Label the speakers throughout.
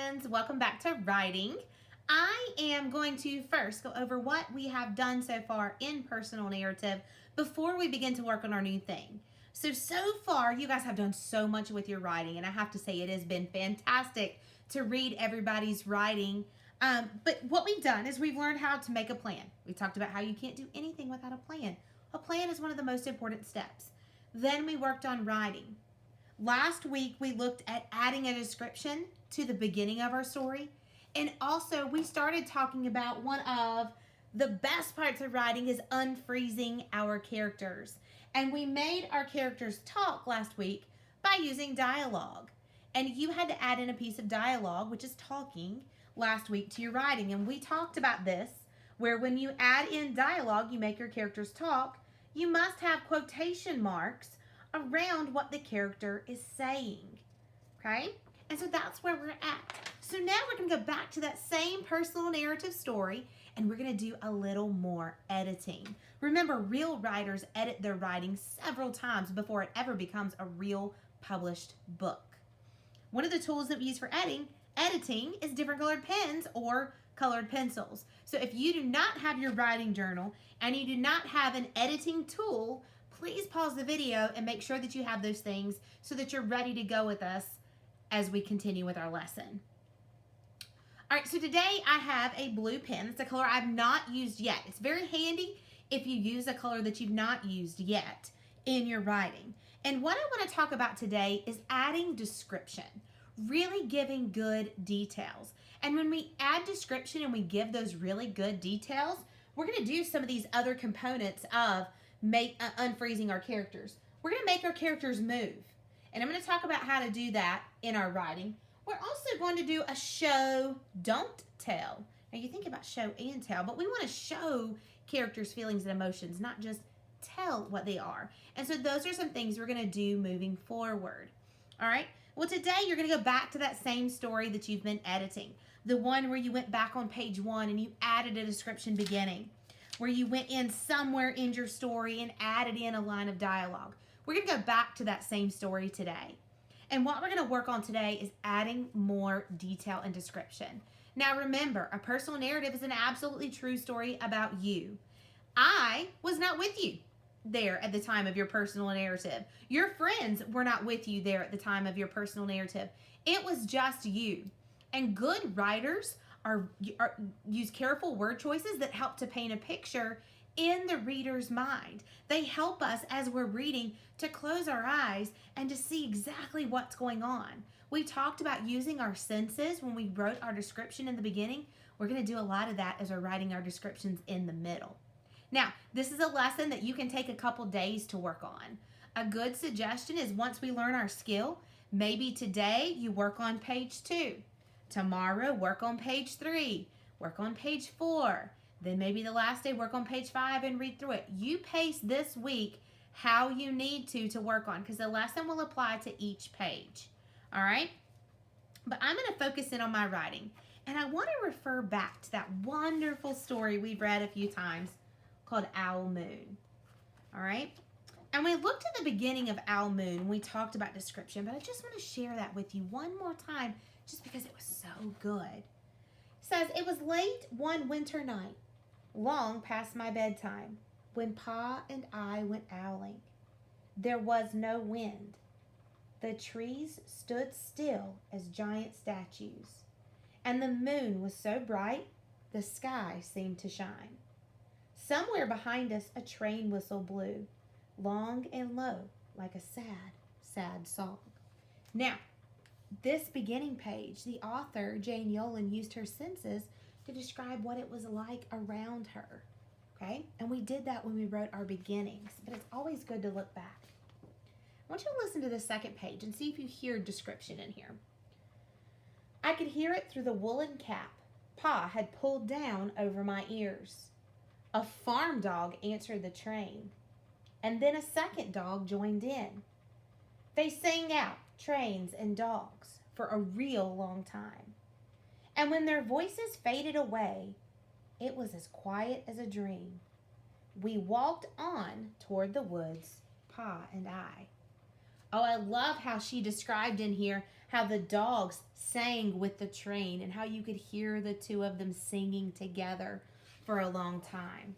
Speaker 1: friends, welcome back to writing. I am going to first go over what we have done so far in personal narrative before we begin to work on our new thing. So far, you guys have done so much with your writing, and I have to say it has been fantastic to read everybody's writing. But what we've done is we've learned how to make a plan. We talked about how you can't do anything without a plan. A plan is one of the most important steps. Then we worked on writing. Last week, we looked at adding a description to the beginning of our story. And also, we started talking about one of the best parts of writing is unfreezing our characters. And we made our characters talk last week by using dialogue. And you had to add in a piece of dialogue, which is talking, last week to your writing. And we talked about this, where when you add in dialogue, you make your characters talk, you must have quotation marks around what the character is saying. Okay? And so that's where we're at. So now we're going to go back to that same personal narrative story, and we're going to do a little more editing. Remember, real writers edit their writing several times before it ever becomes a real published book. One of the tools that we use for editing is different colored pens or colored pencils. So if you do not have your writing journal and you do not have an editing tool, please pause the video and make sure that you have those things so that you're ready to go with us as we continue with our lesson. All right, so today I have a blue pen. It's a color I've not used yet. It's very handy if you use a color that you've not used yet in your writing. And what I want to talk about today is adding description, really giving good details. And when we add description and we give those really good details, we're going to do some of these other components of unfreezing our characters. We're going to make our characters move. And I'm going to talk about how to do that in our writing. We're also going to do a show, don't tell. Now you think about show and tell, but we want to show characters' feelings and emotions, not just tell what they are. And so those are some things we're going to do moving forward. All right. Well, today you're going to go back to that same story that you've been editing. The one where you went back on page 1 and you added a description beginning, where you went in somewhere in your story and added in a line of dialogue. We're going to go back to that same story today. And what we're going to work on today is adding more detail and description. Now remember, a personal narrative is an absolutely true story about you. I was not with you there at the time of your personal narrative. Your friends were not with you there at the time of your personal narrative. It was just you. And good writers use careful word choices that help to paint a picture in the reader's mind. They help us as we're reading to close our eyes and to see exactly what's going on. We talked about using our senses when we wrote our description in the beginning. We're going to do a lot of that as we're writing our descriptions in the middle. Now, this is a lesson that you can take a couple days to work on. A good suggestion is once we learn our skill, maybe today you work on page 2. Tomorrow, work on page 3, work on page 4, then maybe the last day, work on page 5 and read through it. You pace this week how you need to work on, because the lesson will apply to each page, all right? But I'm going to focus in on my writing, and I want to refer back to that wonderful story we've read a few times called Owl Moon, all right? And we looked at the beginning of Owl Moon, and we talked about description, but I just want to share that with you one more time just because it was so good. It says, it was late one winter night, long past my bedtime, when Pa and I went owling. There was no wind. The trees stood still as giant statues, and the moon was so bright the sky seemed to shine. Somewhere behind us a train whistle blew, long and low, like a sad, sad song. Now, this beginning page, the author, Jane Yolen, used her senses to describe what it was like around her, okay? And we did that when we wrote our beginnings, but it's always good to look back. I want you to listen to the second page and see if you hear description in here. I could hear it through the woolen cap Pa had pulled down over my ears. A farm dog answered the train, and then a second dog joined in. They sang out, trains and dogs, for a real long time. And when their voices faded away, it was as quiet as a dream. We walked on toward the woods, Pa and I. Oh, I love how she described in here how the dogs sang with the train and how you could hear the two of them singing together for a long time.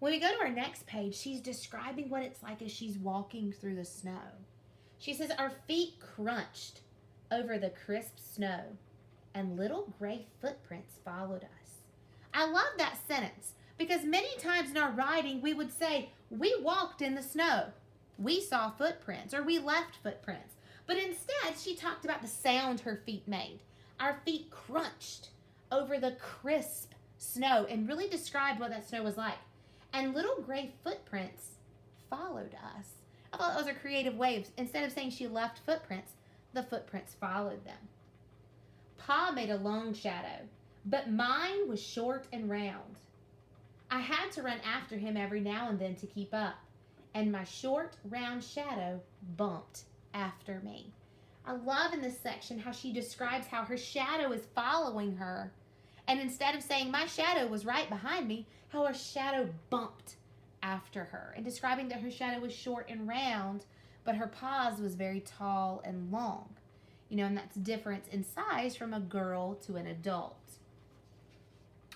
Speaker 1: When we go to our next page, she's describing what it's like as she's walking through the snow. She says, our feet crunched over the crisp snow, and little gray footprints followed us. I love that sentence because many times in our writing, we would say, we walked in the snow. We saw footprints or we left footprints. But instead, she talked about the sound her feet made. Our feet crunched over the crisp snow and really described what that snow was like. And little gray footprints followed us. I thought that was a creative way. Instead of saying she left footprints, the footprints followed them. Pa made a long shadow, but mine was short and round. I had to run after him every now and then to keep up, and my short, round shadow bumped after me. I love in this section how she describes how her shadow is following her, and instead of saying my shadow was right behind me, how her shadow bumped after her, and describing that her shadow was short and round, but her paws was very tall and long. You know, and that's difference in size from a girl to an adult.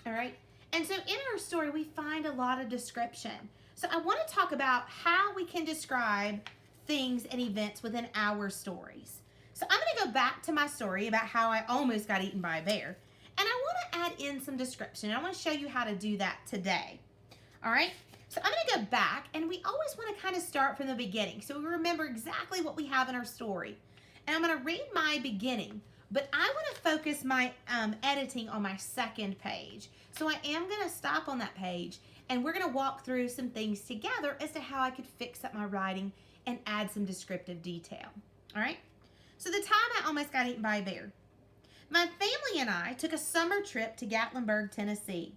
Speaker 1: All right? And so in our story, we find a lot of description. So I want to talk about how we can describe things and events within our stories. So I'm going to go back to my story about how I almost got eaten by a bear. And I want to add in some description. I want to show you how to do that today. All right? So I'm going to go back, and we always want to kind of start from the beginning so we remember exactly what we have in our story. And I'm going to read my beginning, but I want to focus my editing on my second page. So I am going to stop on that page, and we're going to walk through some things together as to how I could fix up my writing and add some descriptive detail. All right? So the time I almost got eaten by a bear. My family and I took a summer trip to Gatlinburg, Tennessee.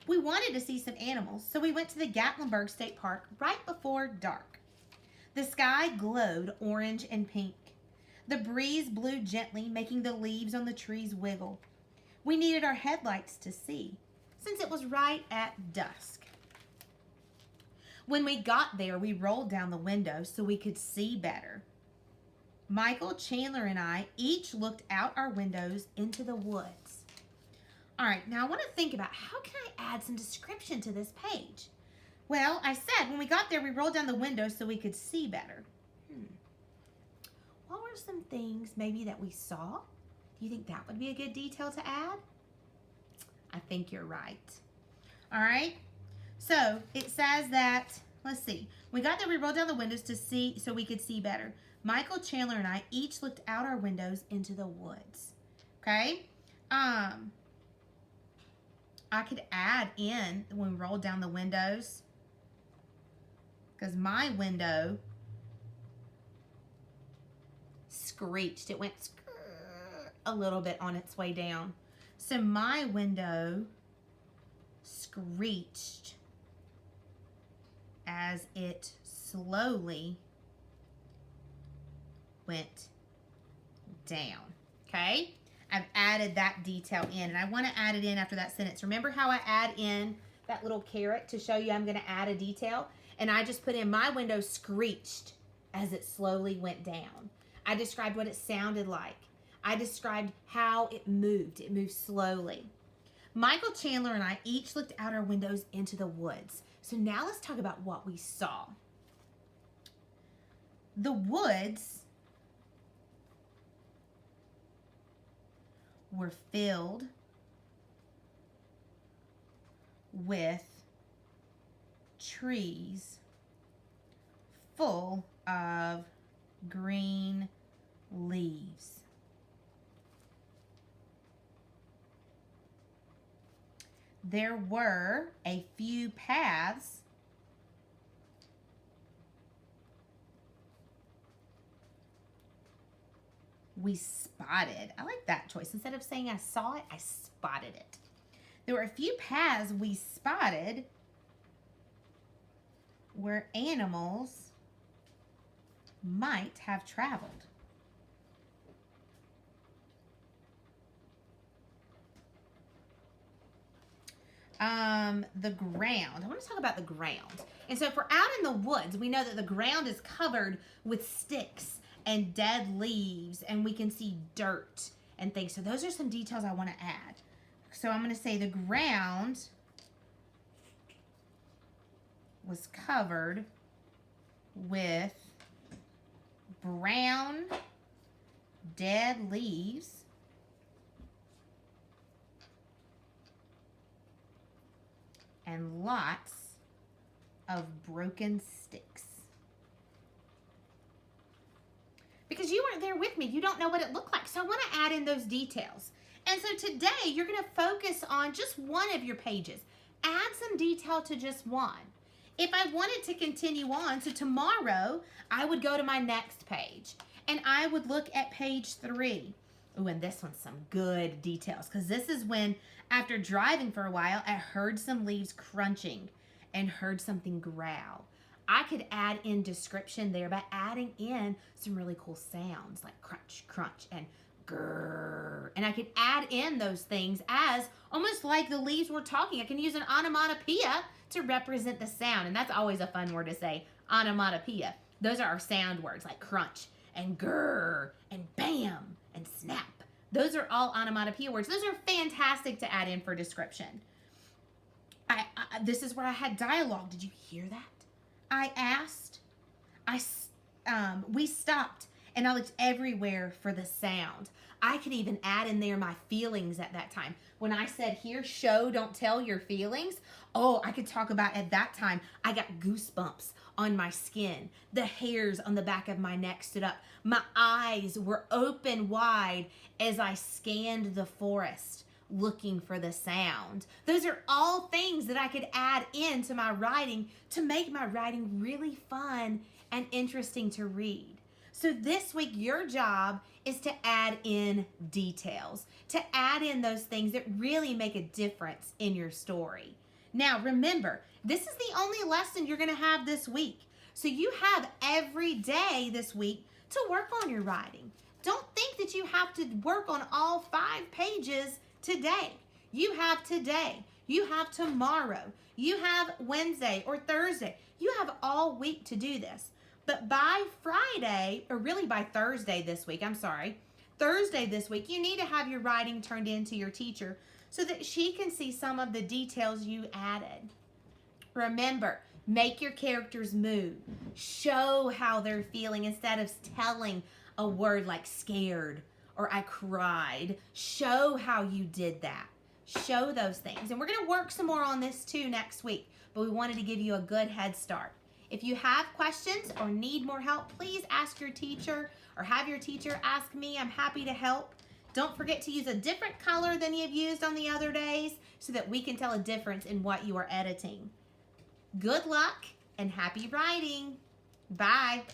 Speaker 1: We wanted to see some animals, so we went to the Gatlinburg State Park right before dark. The sky glowed orange and pink. The breeze blew gently, making the leaves on the trees wiggle. We needed our headlights to see, since it was right at dusk. When we got there, we rolled down the window so we could see better. Michael, Chandler, and I each looked out our windows into the woods. All right, now I want to think about how can I add some description to this page? Well, I said when we got there, we rolled down the window so we could see better. What were some things maybe that we saw? Do you think that would be a good detail to add? I think you're right. All right, so it says that, let's see, we got there, we rolled down the windows to see so we could see better. Michael, Chandler, and I each looked out our windows into the woods. Okay, I could add in when we rolled down the windows, because my window screeched. It went a little bit on its way down. So my window screeched as it slowly went down. Okay? I've added that detail in, and I want to add it in after that sentence. Remember how I add in that little caret to show you I'm going to add a detail? And I just put in my window screeched as it slowly went down. I described what it sounded like. I described how it moved. It moved slowly. Michael, Chandler, and I each looked out our windows into the woods. So now let's talk about what we saw. The woods were filled with trees full of green leaves. There were a few paths we spotted. I like that choice. Instead of saying I saw it, I spotted it. There were a few paths we spotted where animals might have traveled. The ground. I want to talk about the ground. And so if we're out in the woods, we know that the ground is covered with sticks and dead leaves, and we can see dirt and things. So those are some details I want to add. So I'm going to say the ground was covered with brown dead leaves and lots of broken sticks. Because you weren't there with me, you don't know what it looked like. So I want to add in those details. And so today you're going to focus on just one of your pages. Add some detail to just one. If I wanted to continue on, so tomorrow I would go to my next page and I would look at page 3. Ooh, and this one's some good details, because this is when, after driving for a while, I heard some leaves crunching and heard something growl. I could add in description there by adding in some really cool sounds like crunch, crunch, and grrr. And I could add in those things as almost like the leaves were talking. I can use an onomatopoeia to represent the sound. And that's always a fun word to say, onomatopoeia. Those are our sound words like crunch and grrr and bam and snap. Those are all onomatopoeia words. Those are fantastic to add in for description. This is where I had dialogue. Did you hear that? I asked. We stopped, and I looked everywhere for the sound. I could even add in there my feelings at that time. When I said here, show, don't tell your feelings. Oh, I could talk about at that time, I got goosebumps on my skin. The hairs on the back of my neck stood up. My eyes were open wide as I scanned the forest looking for the sound. Those are all things that I could add into my writing to make my writing really fun and interesting to read. So this week, your job is to add in details, to add in those things that really make a difference in your story. Now, remember, this is the only lesson you're going to have this week. So you have every day this week to work on your writing. Don't think that you have to work on all 5 pages today. You have today. You have tomorrow. You have Wednesday or Thursday. You have all week to do this. But by Friday, or really by Thursday this week, Thursday this week, you need to have your writing turned in to your teacher so that she can see some of the details you added. Remember, make your characters move. Show how they're feeling instead of telling a word like scared or I cried. Show how you did that. Show those things. And we're going to work some more on this too next week, but we wanted to give you a good head start. If you have questions or need more help, please ask your teacher or have your teacher ask me. I'm happy to help. Don't forget to use a different color than you've used on the other days so that we can tell a difference in what you are editing. Good luck and happy writing. Bye.